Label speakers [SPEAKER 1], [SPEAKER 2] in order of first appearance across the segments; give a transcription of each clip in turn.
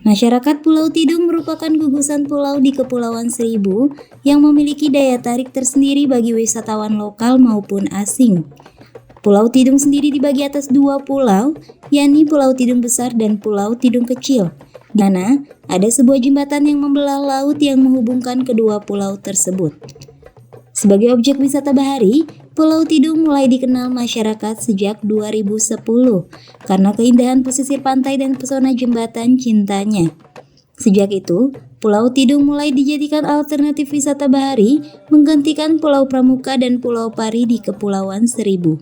[SPEAKER 1] Masyarakat Pulau Tidung merupakan gugusan pulau di Kepulauan Seribu yang memiliki daya tarik tersendiri bagi wisatawan lokal maupun asing. Pulau Tidung sendiri dibagi atas dua pulau, yakni Pulau Tidung Besar dan Pulau Tidung Kecil, di mana ada sebuah jembatan yang membelah laut yang menghubungkan kedua pulau tersebut. Sebagai objek wisata bahari, Pulau Tidung mulai dikenal masyarakat sejak 2010 karena keindahan pesisir pantai dan pesona jembatan cintanya. Sejak itu, Pulau Tidung mulai dijadikan alternatif wisata bahari menggantikan Pulau Pramuka dan Pulau Pari di Kepulauan Seribu.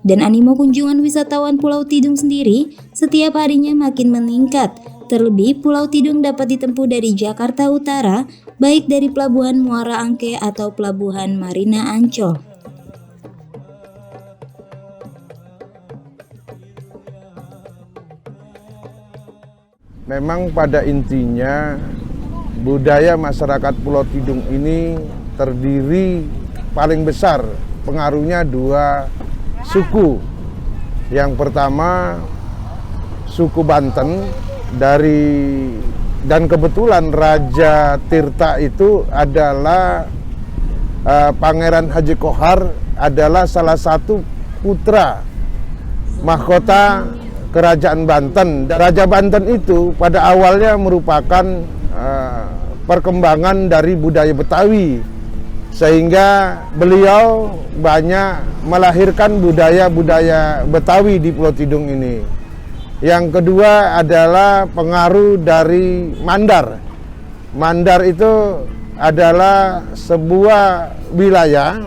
[SPEAKER 1] Dan animo kunjungan wisatawan Pulau Tidung sendiri setiap harinya makin meningkat. Terlebih, Pulau Tidung dapat ditempuh dari Jakarta Utara, baik dari Pelabuhan Muara Angke atau Pelabuhan Marina Ancol.
[SPEAKER 2] Memang pada intinya budaya masyarakat Pulau Tidung ini terdiri paling besar pengaruhnya dua suku. Yang pertama suku Banten dan kebetulan Raja Tirta itu adalah Pangeran Haji Kohar adalah salah satu putra mahkota Kerajaan Banten. Raja Banten itu pada awalnya merupakan perkembangan dari budaya Betawi, sehingga beliau banyak melahirkan budaya-budaya Betawi di Pulau Tidung ini. Yang kedua adalah pengaruh dari Mandar. Mandar itu adalah sebuah wilayah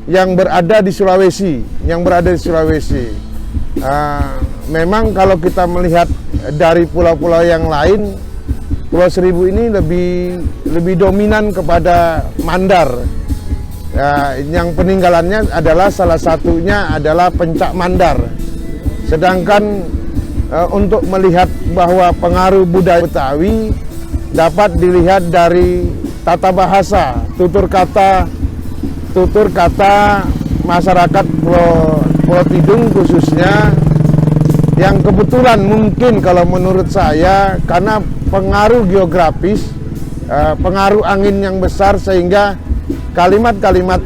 [SPEAKER 2] yang berada di Sulawesi, memang kalau kita melihat dari pulau-pulau yang lain, Pulau Seribu ini lebih dominan kepada Mandar. Yang peninggalannya adalah salah satunya adalah Pencak Mandar. Sedangkan untuk melihat bahwa pengaruh budaya Betawi dapat dilihat dari tata bahasa, tutur kata masyarakat Pulau Tidung khususnya, yang kebetulan mungkin kalau menurut saya karena pengaruh geografis, pengaruh angin yang besar, sehingga kalimat-kalimat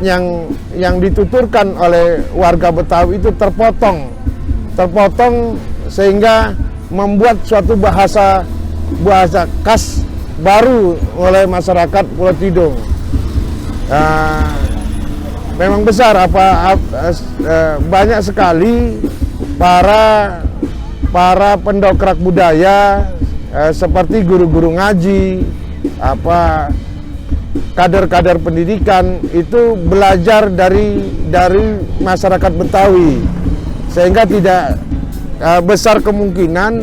[SPEAKER 2] yang dituturkan oleh warga Betawi itu terpotong sehingga membuat suatu bahasa khas baru oleh masyarakat Pulau Tidung. Memang besar banyak sekali para pendongkrak budaya seperti guru-guru ngaji, kader-kader pendidikan itu belajar dari masyarakat Betawi, sehingga tidak besar kemungkinan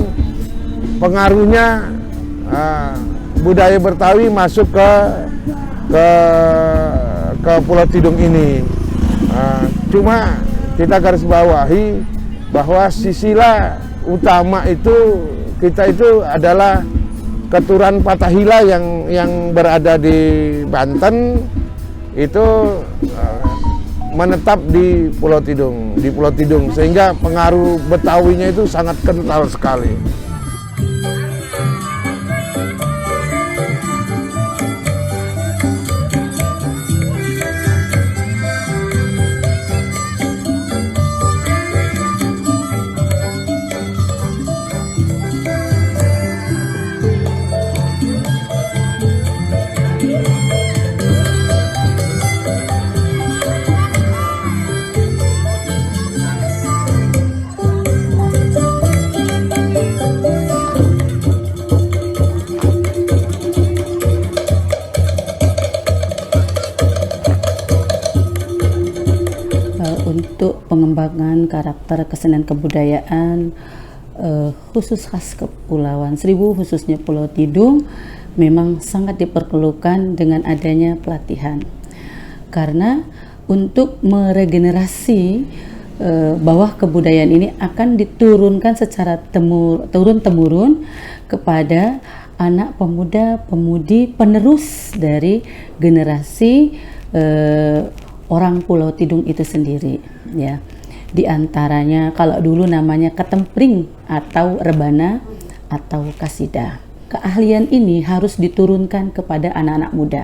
[SPEAKER 2] pengaruhnya budaya Betawi masuk ke Pulau Tidung ini. Cuma kita garis bawahi bahwa sisilah utama itu kita itu adalah keturunan Patahila yang berada di Banten itu menetap di Pulau Tidung, sehingga pengaruh Betawinya itu sangat kental sekali.
[SPEAKER 3] Untuk pengembangan karakter kesenian kebudayaan khusus khas Kepulauan Seribu, khususnya Pulau Tidung, memang sangat diperlukan dengan adanya pelatihan. Karena untuk meregenerasi bahwa kebudayaan ini akan diturunkan secara turun-temurun kepada anak pemuda-pemudi penerus dari generasi orang Pulau Tidung itu sendiri, ya. Di antaranya kalau dulu namanya ketempring atau rebana atau kasidah. keahlian ini harus diturunkan kepada anak-anak muda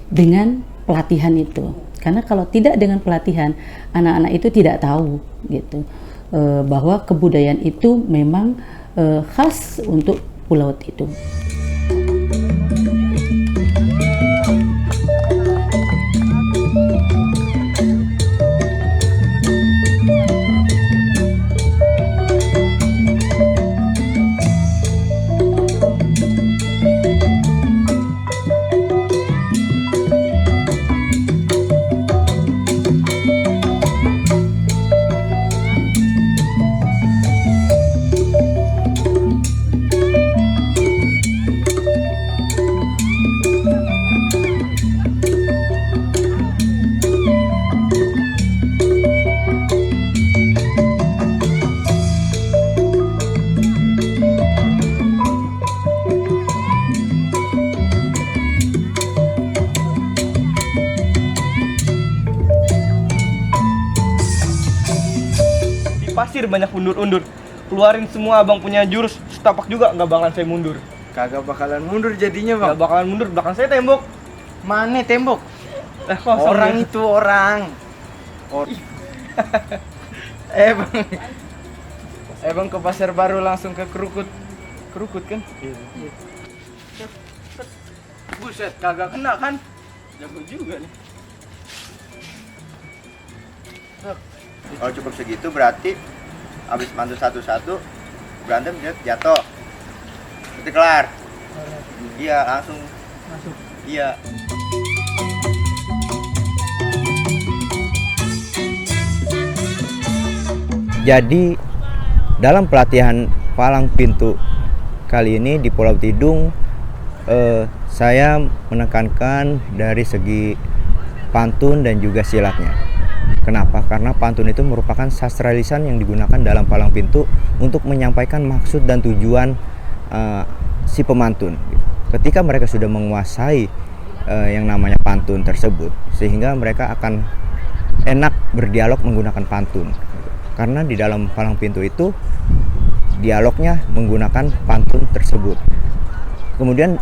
[SPEAKER 3] dengan pelatihan itu. Karena kalau tidak dengan pelatihan, anak-anak itu tidak tahu gitu bahwa kebudayaan itu memang khas untuk Pulau Tidung.
[SPEAKER 4] Pasir banyak undur-undur. Keluarin semua abang punya jurus, setapak juga nggak bakalan saya mundur.
[SPEAKER 5] Kagak bakalan mundur jadinya, Bang.
[SPEAKER 4] Nggak bakalan mundur, belakang saya tembok.
[SPEAKER 5] Mana tembok?
[SPEAKER 4] Kosong
[SPEAKER 5] Orang
[SPEAKER 4] ya.
[SPEAKER 5] itu orang. Bang ke Pasar Baru langsung ke Kerukut. Kerukut kan? Iya. Buset, kagak kena kan? Jago juga nih.
[SPEAKER 6] Kalau cukup segitu berarti habis mantu satu-satu berantem dia jatuh. Itu kelar. Iya, langsung masuk. Iya. Jadi dalam pelatihan palang pintu kali ini di Pulau Tidung saya menekankan dari segi pantun dan juga silatnya. Kenapa? Karena pantun itu merupakan sastra lisan yang digunakan dalam palang pintu untuk menyampaikan maksud dan tujuan si pemantun. Ketika mereka sudah menguasai yang namanya pantun tersebut, sehingga mereka akan enak berdialog menggunakan pantun. Karena di dalam palang pintu itu dialognya menggunakan pantun tersebut. Kemudian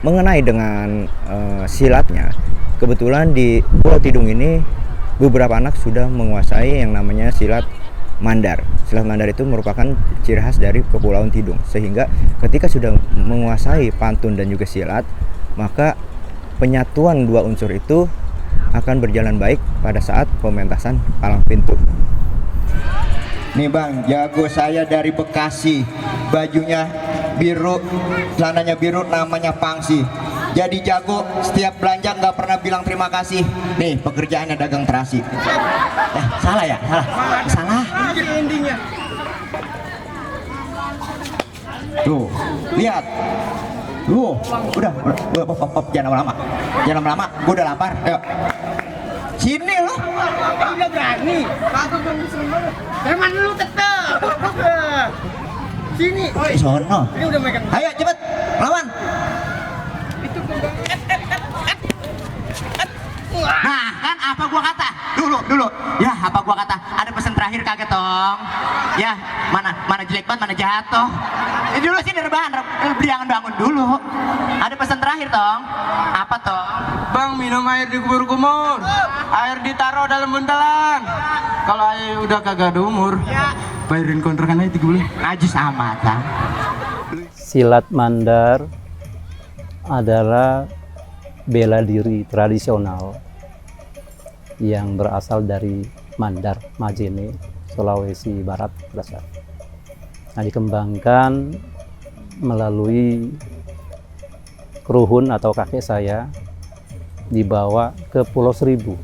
[SPEAKER 6] mengenai dengan silatnya, kebetulan di Pulau Tidung ini beberapa anak sudah menguasai yang namanya silat mandar. Silat mandar itu merupakan ciri khas dari Kepulauan Tidung. Sehingga ketika sudah menguasai pantun dan juga silat, maka penyatuan dua unsur itu akan berjalan baik pada saat pementasan palang pintu.
[SPEAKER 7] Nih Bang, jago saya dari Bekasi. Bajunya biru, celananya biru, namanya Pangsi. Jadi jago, setiap belanja nggak pernah bilang terima kasih. Nih pekerjaannya dagang terasi. Salah ya? Salah. Tuh, lihat. Udah, jangan lama-lama. Jangan lama-lama, gue udah lapar. Ayo. Sini lo.
[SPEAKER 5] Udah berani. Emang lu tetep. Sini.
[SPEAKER 7] Sono.
[SPEAKER 5] Ini udah megang.
[SPEAKER 7] Ayo cepet, lawan. Nah kan apa gua kata dulu ya, apa gua kata, ada pesan terakhir kaget tong ya, mana jelek banget, mana jatuh dulu sini rebahan, jangan bangun dulu, ada pesan terakhir tong. Apa tong?
[SPEAKER 5] Bang, minum air di kubur-kumur. Air ditaruh dalam buntelan. Kalau air udah kagak ada umur, bayarin kontrakan aja 3 bulan.
[SPEAKER 7] Najis amat tang.
[SPEAKER 8] Silat mandar adalah bela diri tradisional yang berasal dari Mandar, Majene, Sulawesi Barat berasal. Nah, dikembangkan melalui keruhun atau kakek saya, dibawa ke Pulau Seribu.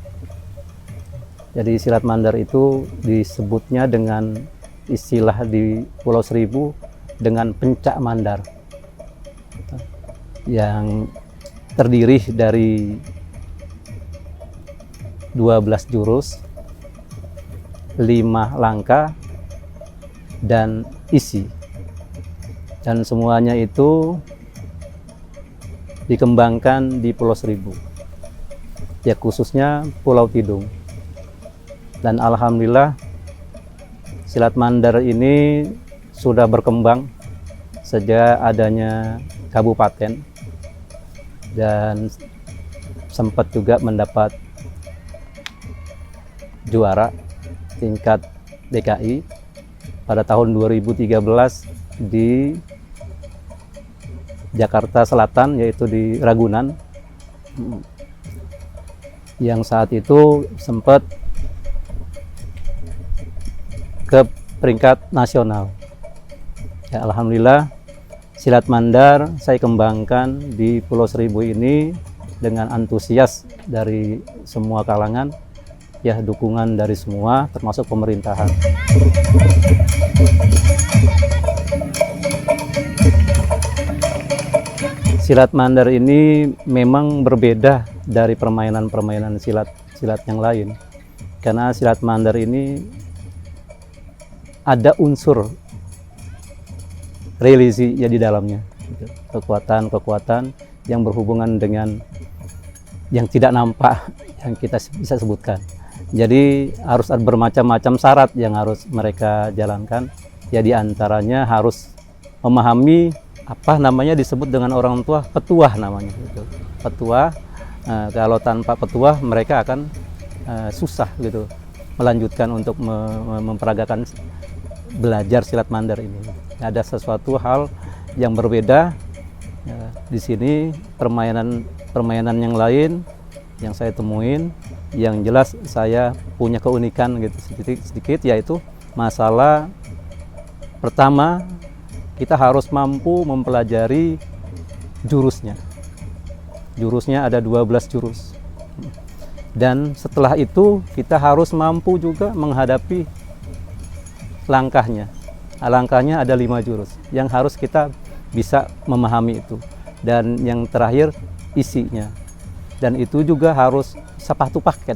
[SPEAKER 8] Jadi silat mandar itu disebutnya dengan istilah di Pulau Seribu dengan pencak mandar, yang terdiri dari 12 jurus, 5 langkah, dan isi. Dan semuanya itu dikembangkan di Pulau Seribu, ya khususnya Pulau Tidung. Dan alhamdulillah silat mandar ini sudah berkembang sejak adanya kabupaten dan sempat juga mendapat juara tingkat DKI pada tahun 2013 di Jakarta Selatan, yaitu di Ragunan, yang saat itu sempat ke peringkat nasional. Ya, alhamdulillah silat mandar saya kembangkan di Pulau Seribu ini dengan antusias dari semua kalangan, ya, dukungan dari semua termasuk pemerintahan. Silat mandar ini memang berbeda dari permainan-permainan silat yang lain, karena silat mandar ini ada unsur religi ya di dalamnya, kekuatan-kekuatan yang berhubungan dengan yang tidak nampak yang kita bisa sebutkan. Jadi harus ada bermacam-macam syarat yang harus mereka jalankan. Ya, di antaranya harus memahami apa namanya disebut dengan orang tua petuah namanya. Gitu. Petuah. Kalau tanpa petuah mereka akan susah gitu melanjutkan untuk memperagakan belajar silat mandar ini. Ada sesuatu hal yang berbeda di sini, permainan yang lain yang saya temuin, yang jelas saya punya keunikan gitu sedikit, yaitu masalah pertama, kita harus mampu mempelajari jurusnya. Jurusnya ada 12 jurus. Dan setelah itu kita harus mampu juga menghadapi langkahnya. Langkahnya ada 5 jurus yang harus kita bisa memahami itu. Dan yang terakhir isinya. Dan itu juga harus satu paket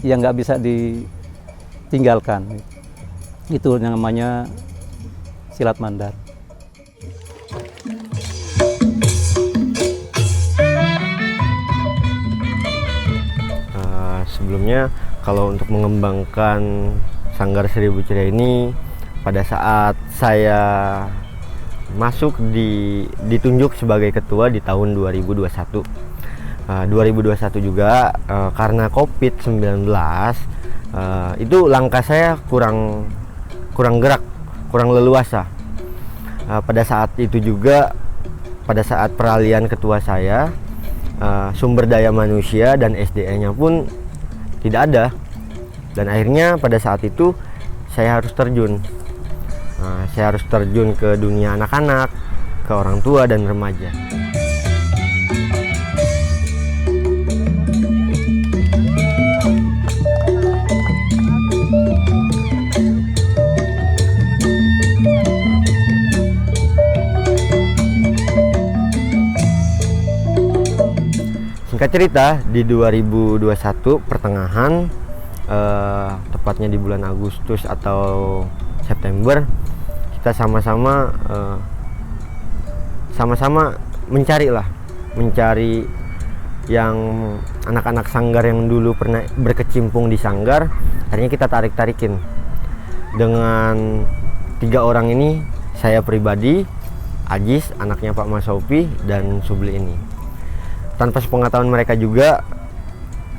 [SPEAKER 8] yang nggak bisa ditinggalkan. Itu yang namanya silat mandar.
[SPEAKER 6] Sebelumnya kalau untuk mengembangkan Sanggar Seribu Ceria ini, pada saat saya masuk ditunjuk sebagai ketua di tahun 2021. 2021 juga karena COVID-19 itu langkah saya kurang gerak, kurang leluasa. Pada saat itu juga, pada saat peralihan ketua saya, sumber daya manusia dan SDM-nya pun tidak ada, dan akhirnya pada saat itu saya harus terjun. Saya harus terjun ke dunia anak-anak, ke orang tua dan remaja. Singkat cerita, di 2021 pertengahan, tepatnya di bulan Agustus atau September, kita sama-sama mencari yang anak-anak sanggar yang dulu pernah berkecimpung di sanggar. Akhirnya kita tarikin dengan 3 orang ini, saya pribadi, Ajis, anaknya Pak Masopi, dan Subli ini. Tanpa sepengetahuan mereka juga,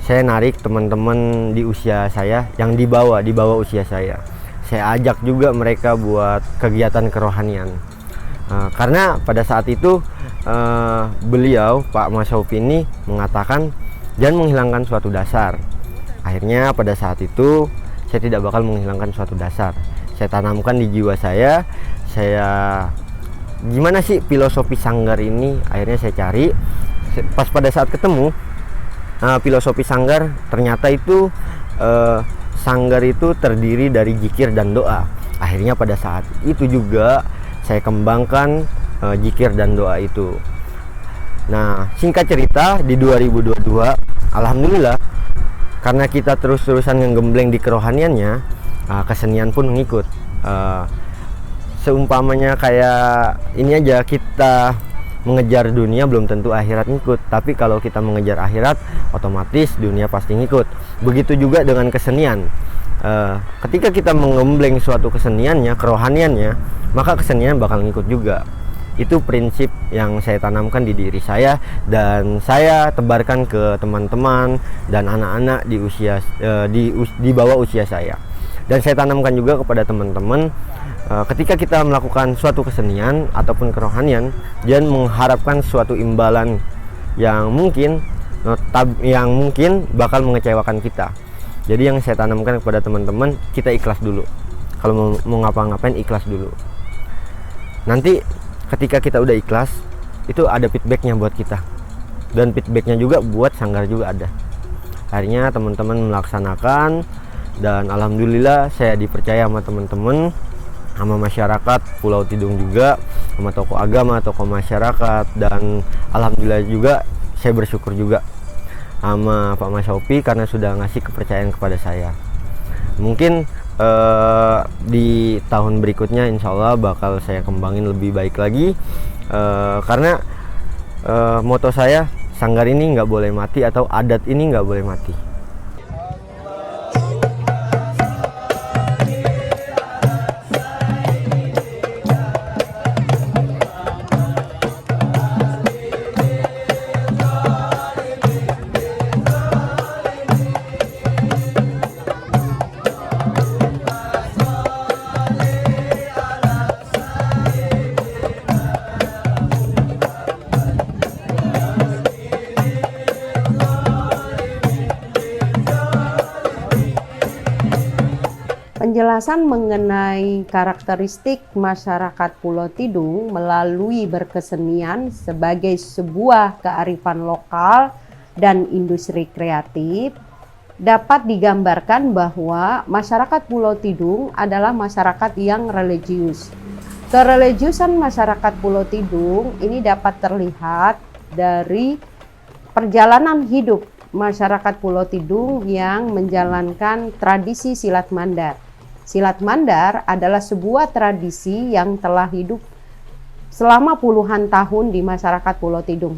[SPEAKER 6] saya narik teman-teman di usia saya yang di bawah usia saya. Saya ajak juga mereka buat kegiatan kerohanian. Karena pada saat itu beliau, Pak Masopi ini, mengatakan jangan menghilangkan suatu dasar. Akhirnya pada saat itu saya tidak bakal menghilangkan suatu dasar. Saya tanamkan di jiwa saya gimana sih filosofi sanggar ini. Akhirnya saya cari. Pas pada saat ketemu filosofi sanggar, ternyata itu sanggar itu terdiri dari zikir dan doa. Akhirnya pada saat itu juga saya kembangkan zikir dan doa itu. Nah, singkat cerita, di 2022 alhamdulillah, karena kita terus-terusan ngegembleng di kerohaniannya, kesenian pun mengikut. Seumpamanya kayak ini aja, kita mengejar dunia belum tentu akhirat ngikut, tapi kalau kita mengejar akhirat otomatis dunia pasti ngikut. Begitu juga dengan kesenian. Ketika kita menggembleng suatu keseniannya, kerohaniannya, maka kesenian bakal ngikut juga. Itu prinsip yang saya tanamkan di diri saya dan saya tebarkan ke teman-teman dan anak-anak di usia di bawah usia saya. Dan saya tanamkan juga kepada teman-teman ketika kita melakukan suatu kesenian ataupun kerohanian, jangan mengharapkan suatu imbalan yang mungkin bakal mengecewakan kita. Jadi yang saya tanamkan kepada teman-teman, kita ikhlas dulu. Kalau mau ngapa-ngapain, ikhlas dulu. Nanti ketika kita udah ikhlas, itu ada feedbacknya buat kita, dan feedbacknya juga buat Sanggar juga ada. Akhirnya teman-teman melaksanakan, dan alhamdulillah saya dipercaya sama teman-teman, sama masyarakat Pulau Tidung juga, sama tokoh agama, tokoh masyarakat, dan alhamdulillah juga saya bersyukur juga sama Pak Mas Hopi karena sudah ngasih kepercayaan kepada saya. Mungkin di tahun berikutnya insya Allah bakal saya kembangin lebih baik lagi, karena moto saya, Sanggar ini nggak boleh mati atau adat ini nggak boleh mati.
[SPEAKER 9] Penjelasan mengenai karakteristik masyarakat Pulau Tidung melalui berkesenian sebagai sebuah kearifan lokal dan industri kreatif dapat digambarkan bahwa masyarakat Pulau Tidung adalah masyarakat yang religius. Kereligiusan masyarakat Pulau Tidung ini dapat terlihat dari perjalanan hidup masyarakat Pulau Tidung yang menjalankan tradisi silat mandar. Silat mandar adalah sebuah tradisi yang telah hidup selama puluhan tahun di masyarakat Pulau Tidung.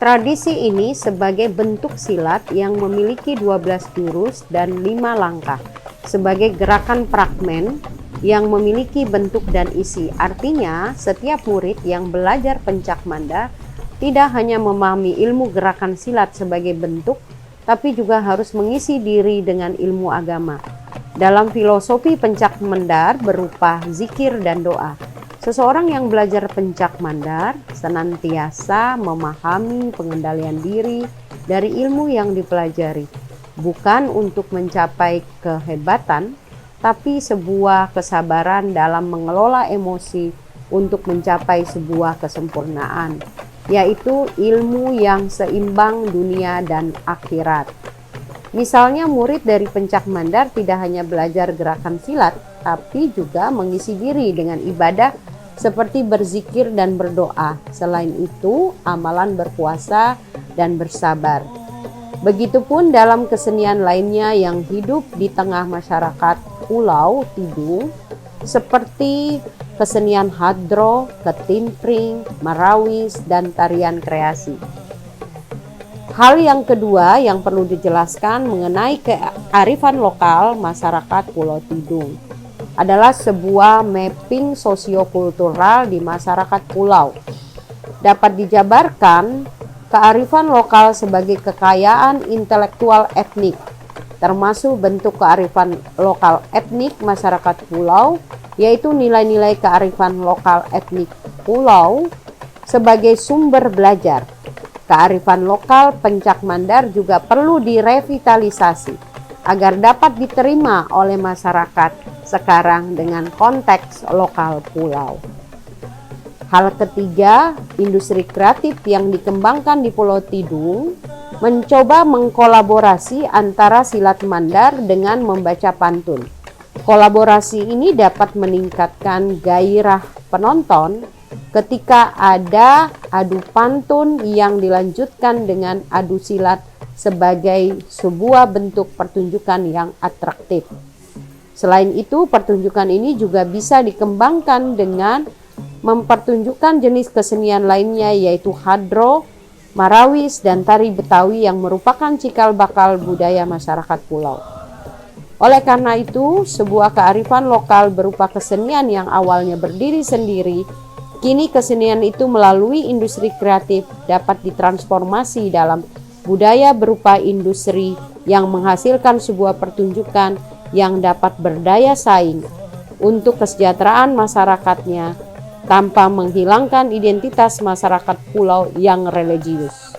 [SPEAKER 9] Tradisi ini sebagai bentuk silat yang memiliki 12 jurus dan 5 langkah, sebagai gerakan fragmen yang memiliki bentuk dan isi. Artinya, setiap murid yang belajar pencak mandar tidak hanya memahami ilmu gerakan silat sebagai bentuk, tapi juga harus mengisi diri dengan ilmu agama. Dalam filosofi pencak mandar berupa zikir dan doa. Seseorang yang belajar pencak mandar senantiasa memahami pengendalian diri dari ilmu yang dipelajari, bukan untuk mencapai kehebatan, tapi sebuah kesabaran dalam mengelola emosi untuk mencapai sebuah kesempurnaan, yaitu ilmu yang seimbang dunia dan akhirat. Misalnya murid dari pencak mandar tidak hanya belajar gerakan silat, tapi juga mengisi diri dengan ibadah seperti berzikir dan berdoa. Selain itu, amalan berpuasa dan bersabar. Begitupun dalam kesenian lainnya yang hidup di tengah masyarakat Pulau Tidung, seperti kesenian hadro, ketimpring, marawis, dan tarian kreasi. Hal yang kedua yang perlu dijelaskan mengenai kearifan lokal masyarakat Pulau Tidung adalah sebuah mapping sosiokultural di masyarakat pulau. Dapat dijabarkan kearifan lokal sebagai kekayaan intelektual etnik, termasuk bentuk kearifan lokal etnik masyarakat pulau, yaitu nilai-nilai kearifan lokal etnik pulau sebagai sumber belajar. Kearifan lokal pencak mandar juga perlu direvitalisasi agar dapat diterima oleh masyarakat sekarang dengan konteks lokal pulau. Hal ketiga, industri kreatif yang dikembangkan di Pulau Tidung mencoba mengkolaborasi antara silat mandar dengan membaca pantun. Kolaborasi ini dapat meningkatkan gairah penonton ketika ada adu pantun yang dilanjutkan dengan adu silat sebagai sebuah bentuk pertunjukan yang atraktif. Selain itu, pertunjukan ini juga bisa dikembangkan dengan mempertunjukkan jenis kesenian lainnya yaitu hadro, marawis, dan tari Betawi yang merupakan cikal bakal budaya masyarakat pulau. Oleh karena itu, sebuah kearifan lokal berupa kesenian yang awalnya berdiri sendiri, kini kesenian itu melalui industri kreatif dapat ditransformasi dalam budaya berupa industri yang menghasilkan sebuah pertunjukan yang dapat berdaya saing untuk kesejahteraan masyarakatnya tanpa menghilangkan identitas masyarakat pulau yang religius.